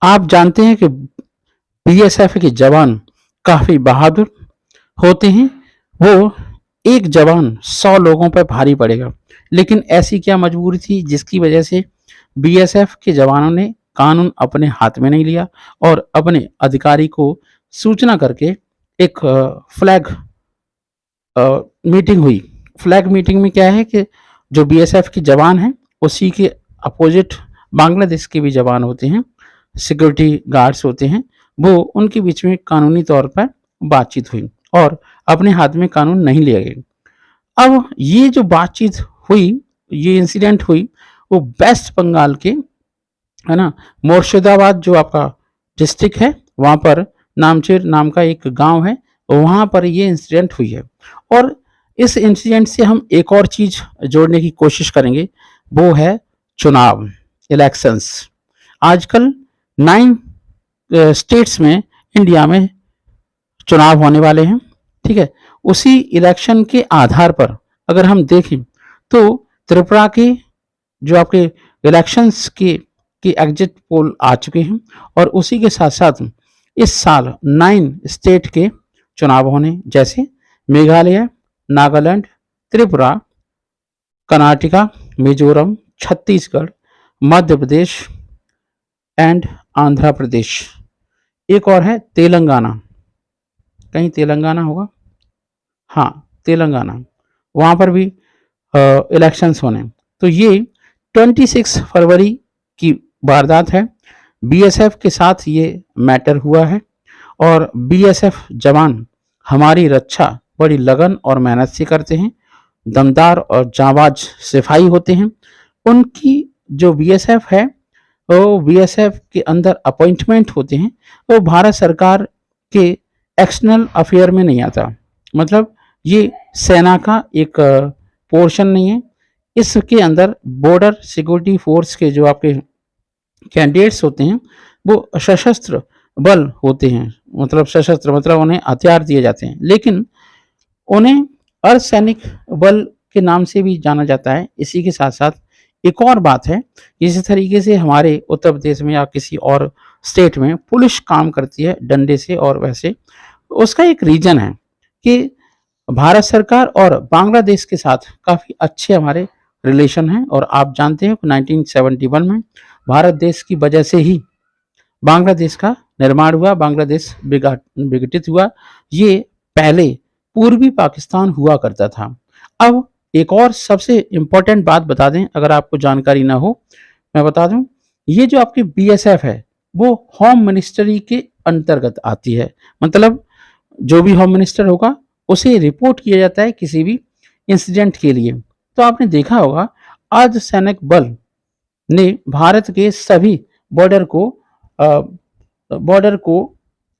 आप जानते हैं कि बीएसएफ के जवान काफ़ी बहादुर होते हैं। वो एक जवान 100 लोगों पर भारी पड़ेगा, लेकिन ऐसी क्या मजबूरी थी जिसकी वजह से बीएसएफ के जवानों ने कानून अपने हाथ में नहीं लिया और अपने अधिकारी को सूचना करके एक फ्लैग मीटिंग हुई। फ्लैग मीटिंग में क्या है कि जो बीएसएफ के जवान हैं, उसी के अपोजिट बांग्लादेश के भी जवान होते हैं, सिक्योरिटी गार्ड्स होते हैं, वो उनके बीच में कानूनी तौर पर बातचीत हुई और अपने हाथ में कानून नहीं लिया गया। अब ये जो बातचीत हुई, ये इंसिडेंट हुई, वो वेस्ट बंगाल के, है ना, मुर्शिदाबाद जो आपका डिस्ट्रिक्ट है, वहाँ पर नामचीर नाम का एक गांव है, वहाँ पर ये इंसिडेंट हुई है। और इस इंसिडेंट से हम एक और चीज़ जोड़ने की कोशिश करेंगे, वो है चुनाव, इलेक्शंस। आजकल 9 स्टेट्स में, इंडिया में चुनाव होने वाले हैं, ठीक है। उसी इलेक्शन के आधार पर अगर हम देखें तो त्रिपुरा के जो आपके इलेक्शंस की एग्जिट पोल आ चुके हैं और उसी के साथ साथ इस साल 9 स्टेट के चुनाव होने, जैसे मेघालय, नागालैंड, त्रिपुरा, कर्नाटका, मिजोरम, छत्तीसगढ़, मध्य प्रदेश एंड आंध्र प्रदेश। एक और है तेलंगाना, कहीं तेलंगाना होगा, हाँ तेलंगाना, वहाँ पर भी इलेक्शंस होने। तो ये 26 फरवरी की वारदात है। बीएसएफ के साथ ये मैटर हुआ है और बीएसएफ जवान हमारी रक्षा बड़ी लगन और मेहनत से करते हैं, दमदार और जांबाज सिपाही होते हैं। उनकी जो बीएसएफ है, वो बीएसएफ के अंदर अपॉइंटमेंट होते हैं, वो भारत सरकार के एक्सटर्नल अफेयर में नहीं आता। मतलब ये सेना का एक पोर्शन नहीं है। इसके अंदर बॉर्डर सिक्योरिटी फोर्स के जो आपके कैंडिडेट्स होते हैं, वो सशस्त्र बल होते हैं। मतलब सशस्त्र मतलब उन्हें हथियार दिए जाते हैं, लेकिन उन्हें अर्धसैनिक बल के नाम से भी जाना जाता है। इसी के साथ साथ एक और बात है, इसी तरीके से हमारे उत्तर प्रदेश में या किसी और स्टेट में पुलिस काम करती है डंडे से और वैसे, उसका एक रीजन है कि भारत सरकार और बांग्लादेश के साथ काफ़ी अच्छे हमारे रिलेशन हैं। और आप जानते हैं 1971 में भारत देश की वजह से ही बांग्लादेश का निर्माण हुआ, बांग्लादेश विघटित हुआ। ये पहले पूर्वी पाकिस्तान हुआ करता था। अब एक और सबसे इम्पोर्टेंट बात बता दें, अगर आपको जानकारी ना हो मैं बता दूं, ये जो आपकी बीएसएफ है वो होम मिनिस्ट्री के अंतर्गत आती है। मतलब जो भी होम मिनिस्टर होगा उसे रिपोर्ट किया जाता है किसी भी इंसिडेंट के लिए। तो आपने देखा होगा अर्धसैनिक बल ने भारत के सभी बॉर्डर को बॉर्डर को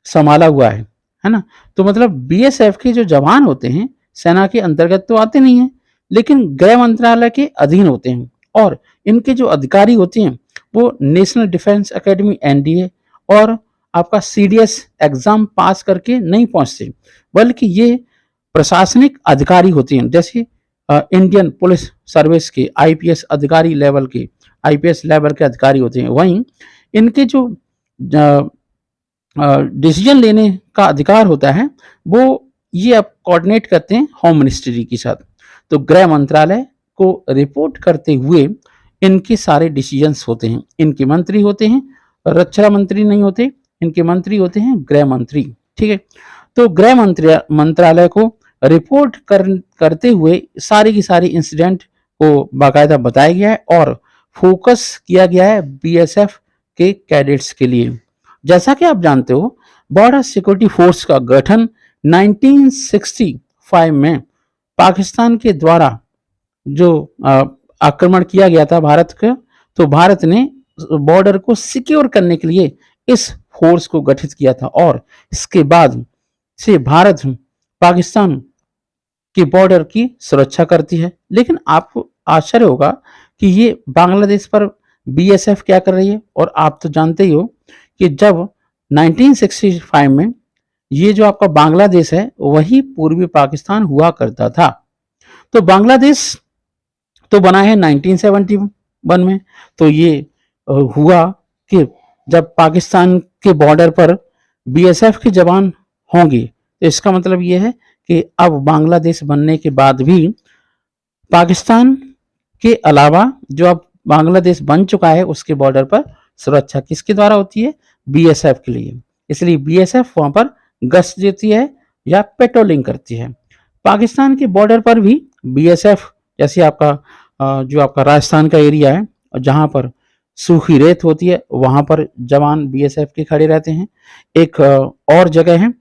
संभाला हुआ है ना। तो मतलब बीएसएफ के जो जवान होते हैं सेना के अंतर्गत तो आते नहीं हैं, लेकिन गृह मंत्रालय के अधीन होते हैं और इनके जो अधिकारी होते हैं वो नेशनल डिफेंस एकेडमी एनडीए और आपका सीडीएस एग्जाम पास करके नहीं पहुंचते, बल्कि ये प्रशासनिक अधिकारी होते हैं। जैसे इंडियन पुलिस सर्विस के आईपीएस अधिकारी लेवल के, आईपीएस लेवल के अधिकारी होते हैं। वहीं इनके जो डिसीजन लेने का अधिकार होता है वो ये अब कोऑर्डिनेट करते हैं होम मिनिस्ट्री के साथ। तो गृह मंत्रालय को रिपोर्ट करते हुए इनके सारे डिसीजंस होते हैं। इनके मंत्री होते हैं, रक्षा मंत्री नहीं होते, इनके मंत्री होते हैं गृह मंत्री, ठीक है। तो गृह मंत्रालय को रिपोर्ट करते हुए सारी की सारी इंसिडेंट को बाकायदा बताया गया है और फोकस किया गया है बीएसएफ के कैडेट्स के लिए। जैसा कि आप जानते हो, बॉर्डर सिक्योरिटी फोर्स का गठन 1965 में पाकिस्तान के द्वारा जो आक्रमण किया गया था भारत का, तो भारत ने बॉर्डर को सिक्योर करने के लिए इस फोर्स को गठित किया था और इसके बाद से भारत पाकिस्तान के बॉर्डर की सुरक्षा करती है। लेकिन आपको आश्चर्य होगा कि ये बांग्लादेश पर बीएसएफ क्या कर रही है। और आप तो जानते ही हो कि जब 1965 में ये जो आपका बांग्लादेश है वही पूर्वी पाकिस्तान हुआ करता था। तो बांग्लादेश तो बना है 1971 में। तो ये हुआ कि जब पाकिस्तान के बॉर्डर पर बीएसएफ के जवान होंगे तो इसका मतलब ये है कि अब बांग्लादेश बनने के बाद भी पाकिस्तान के अलावा जो अब बांग्लादेश बन चुका है उसके बॉर्डर पर सुरक्षा किसके द्वारा होती है? बीएसएफ के लिए। इसलिए बीएसएफ वहां पर गश्त देती है या पेट्रोलिंग करती है। पाकिस्तान के बॉर्डर पर भी बीएसएफ, जैसे आपका जो आपका राजस्थान का एरिया है जहां पर सूखी रेत होती है वहां पर जवान बीएसएफ के खड़े रहते हैं। एक और जगह है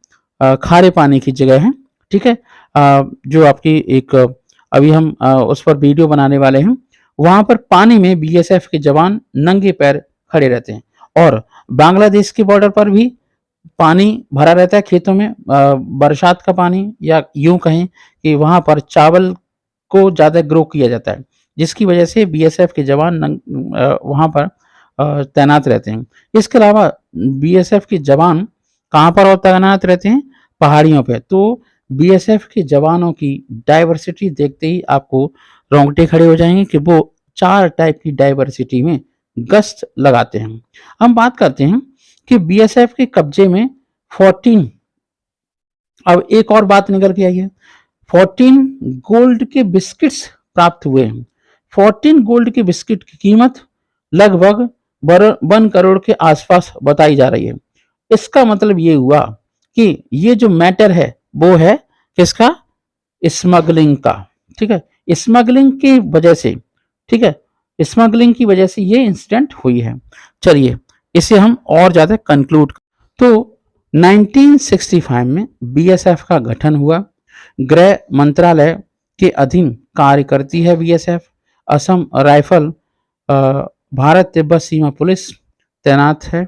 खारे पानी की जगह है, ठीक है, जो आपकी एक अभी हम उस पर वीडियो बनाने वाले हैं। वहां पर पानी में बीएसएफ के जवान नंगे पैर खड़े रहते हैं। और बांग्लादेश के बॉर्डर पर भी पानी भरा रहता है खेतों में, बरसात का पानी, या यूं कहें कि वहां पर चावल को ज्यादा ग्रो किया जाता है, जिसकी वजह से बीएसएफ के जवान वहां पर तैनात रहते हैं। इसके अलावा बीएसएफ के जवान कहां पर और तैनात रहते हैं? पहाड़ियों पे। तो बीएसएफ के जवानों की डाइवर्सिटी देखते ही आपको रोंगटे खड़े हो जाएंगे कि वो 4 टाइप की डाइवर्सिटी में गश्त लगाते हैं। हम बात करते हैं कि बीएसएफ के कब्जे में 14, अब एक और बात निकल के आई है, 14 गोल्ड के बिस्किट्स प्राप्त हुए हैं। 14 गोल्ड के बिस्किट की कीमत लगभग 1 करोड़ के आसपास बताई जा रही है। इसका मतलब ये हुआ कि ये जो मैटर है वो है किसका? स्मगलिंग का, ठीक है। स्मगलिंग की वजह से, ठीक है, स्मगलिंग की वजह से ये इंसिडेंट हुई है। चलिए इसे हम और ज्यादा कंक्लूड। तो 1965 में बीएसएफ का गठन हुआ। गृह मंत्रालय के अधीन कार्य करती है बीएसएफ। असम राइफल, भारत तिब्बत सीमा पुलिस तैनात है,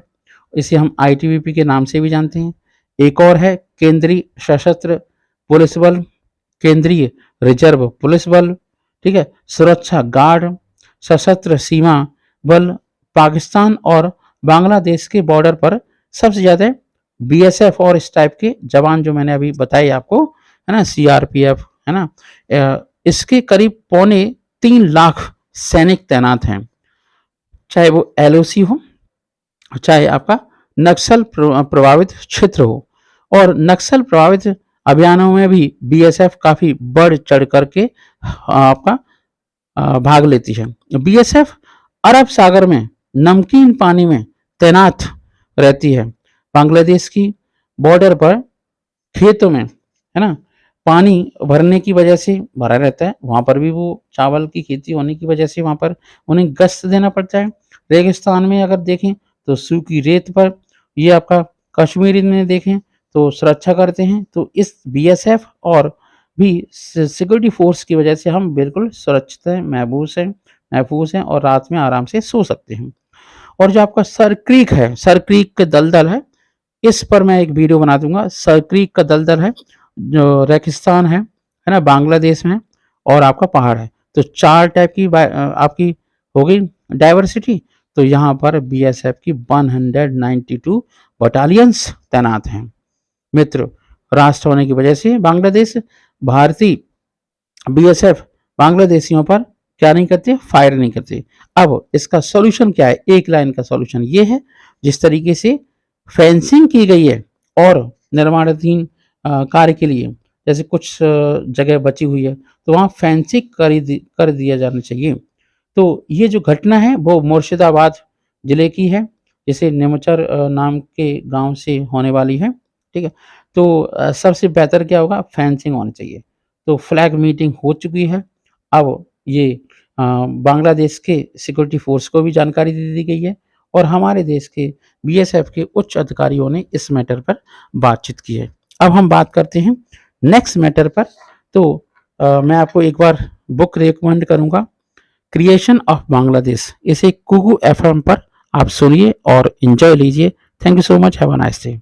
इसे हम आईटीबीपी के नाम से भी जानते हैं। एक और है केंद्रीय सशस्त्र पुलिस बल, केंद्रीय रिजर्व पुलिस बल, ठीक है, सुरक्षा गार्ड, सशस्त्र सीमा बल। पाकिस्तान और बांग्लादेश के बॉर्डर पर सबसे ज्यादा बीएसएफ और इस टाइप के जवान जो मैंने अभी बताए आपको, है ना, सीआरपीएफ, है ना, इसके करीब 3.25 लाख सैनिक तैनात हैं। चाहे वो एलओसी हो, चाहे आपका नक्सल प्रभावित क्षेत्र हो। और नक्सल प्रभावित अभियानों में भी बीएसएफ काफी बढ़ चढ़ करके आपका भाग लेती है। बीएसएफ अरब सागर में नमकीन पानी में तैनात रहती है। बांग्लादेश की बॉर्डर पर खेतों में, है ना, पानी भरने की वजह से भरा रहता है, वहां पर भी वो चावल की खेती होने की वजह से वहां पर उन्हें गश्त देना पड़ता है। रेगिस्तान में अगर देखें तो सूखी रेत पर, ये आपका कश्मीर में देखें तो सुरक्षा करते हैं। तो इस बीएसएफ और भी सिक्योरिटी फोर्स की वजह से हम बिल्कुल सुरक्षित हैं, महफूज हैं और रात में आराम से सो सकते हैं। और जो आपका सर क्रीक है, सर क्रीक का दलदल है, इस पर मैं एक वीडियो बना दूंगा। सर क्रीक का दलदल है जो रेगिस्तान है ना, बांग्लादेश में, और आपका पहाड़ है। तो 4 टाइप की आपकी हो गई डाइवर्सिटी। तो यहाँ पर बीएसएफ की 192 बटालियंस तैनात हैं। मित्र, राष्ट्र होने की वजह से बांग्लादेश, भारतीय बीएसएफ बांग्लादेशियों पर क्या नहीं करते? फायर नहीं करते। अब इसका सॉल्यूशन क्या है? एक लाइन का सॉल्यूशन ये है, जिस तरीके से फेंसिंग की गई है और निर्माणाधीन कार्य के लिए जैसे कुछ जगह बची हुई है तो वहाँ फेंसिंग कर दिया जाना चाहिए। तो ये जो घटना है वो मुर्शिदाबाद जिले की है, जिसे नेमचर नाम के गांव से होने वाली है, ठीक है। तो सबसे बेहतर क्या होगा? फेंसिंग होनी चाहिए। तो फ्लैग मीटिंग हो चुकी है। अब ये बांग्लादेश के सिक्योरिटी फोर्स को भी जानकारी दे दी गई है और हमारे देश के बीएसएफ के उच्च अधिकारियों ने इस मैटर पर बातचीत की है। अब हम बात करते हैं नेक्स्ट मैटर पर। तो मैं आपको एक बार बुक रिकमेंड करूंगा, क्रिएशन ऑफ बांग्लादेश। इसे कुगु एफएम पर आप सुनिए और एंजॉय लीजिए। Thank you so much, have a nice day.